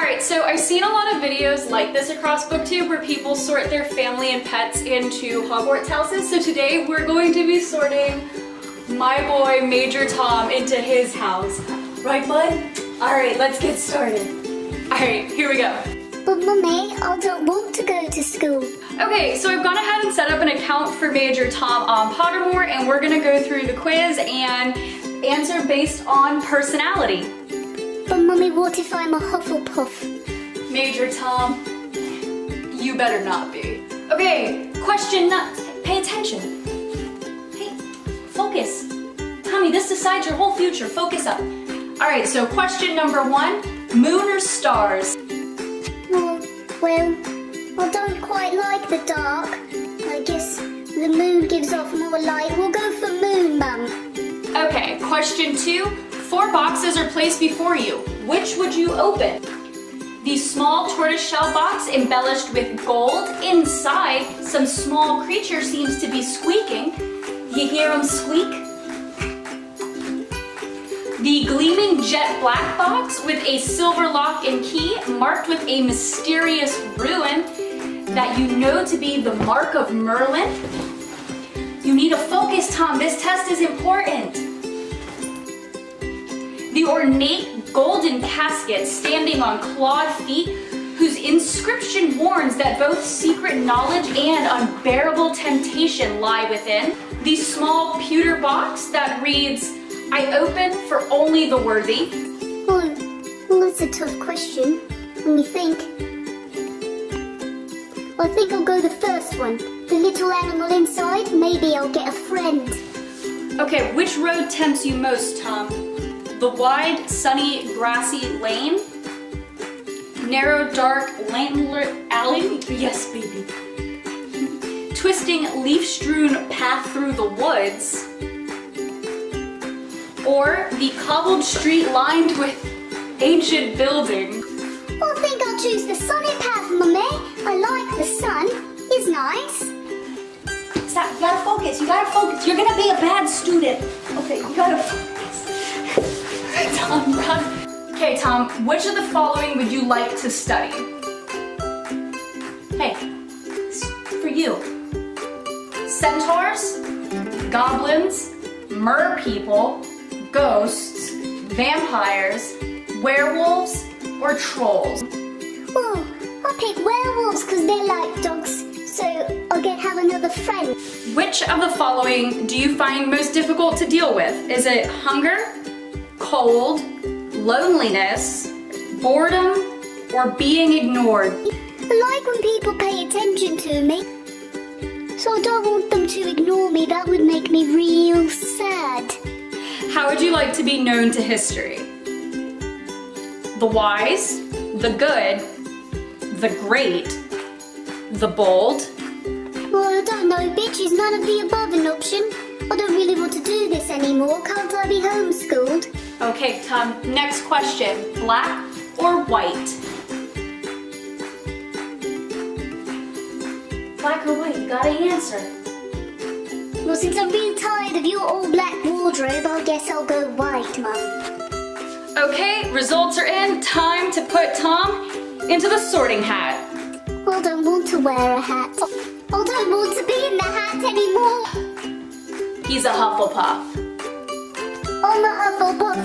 Alright, so I've seen a lot of videos like this across BookTube where people sort their family and pets into Hogwarts houses. So today we're going to be sorting my boy Major Tom into his house. Right, bud? Alright, let's get started. Alright, here we go. But Mummy, I don't want to go to school. Okay, so I've gone ahead and set up an account for Major Tom on Pottermore, and we're gonna go through the quiz and answer based on personality. But Mummy, what if I'm a Hufflepuff? Major Tom, you better not be. Okay, question pay attention. Hey, focus. Tommy, this decides your whole future. Focus up. Alright, so question number 1, moon or stars? Well, I don't quite like the dark. I guess the moon gives off more light. We'll go for moon, Mum. Okay, question 2, 4 boxes are placed before you. Which would you open? The small tortoiseshell box embellished with gold. Inside, some small creature seems to be squeaking. You hear him squeak? The gleaming jet black box with a silver lock and key marked with a mysterious ruin that you know to be the mark of Merlin. You need to focus, Tom. This test is important. The ornate golden casket standing on clawed feet whose inscription warns that both secret knowledge and unbearable temptation lie within. The small pewter box that reads, I open for only the worthy. Well, that's a tough question. When you think. I think I'll go the first one. The little animal inside, maybe I'll get a friend. Okay, which road tempts you most, Tom? The wide, sunny, grassy lane? Narrow, dark, lantern alley? Yes, baby. Twisting, leaf-strewn path through the woods? Or the cobbled street lined with ancient buildings? I think I'll choose the sunny path, Mummy. I like the sun. It's nice. Stop, you gotta focus, you gotta focus. You're gonna be a bad student. Okay, you gotta focus. Tom, run. Okay, Tom, which of the following would you like to study? Hey, it's for you. Centaurs, goblins, mer-people, ghosts, vampires, werewolves, or trolls? Oh, I'll pick werewolves because they're like dogs, so I'll have another friend. Which of the following do you find most difficult to deal with? Is it hunger, cold, loneliness, boredom, or being ignored? I like when people pay attention to me, so I don't want them to ignore me. That would make me real sad. How would you like to be known to history? The wise, the good, the great, the bold? Well, I don't know, bitch. Is none of the above an option? I don't really want to do this anymore. Can't I be homeschooled? Okay, Tom, next question. Black or white? Black or white? You gotta answer. Well, since I'm really tired of your all-black wardrobe, I guess I'll go white, Mum. Okay, results are in. Time to put Tom into the sorting hat. I don't want to wear a hat. I don't want to be in the hat anymore. He's a Hufflepuff. I'm a Hufflepuff.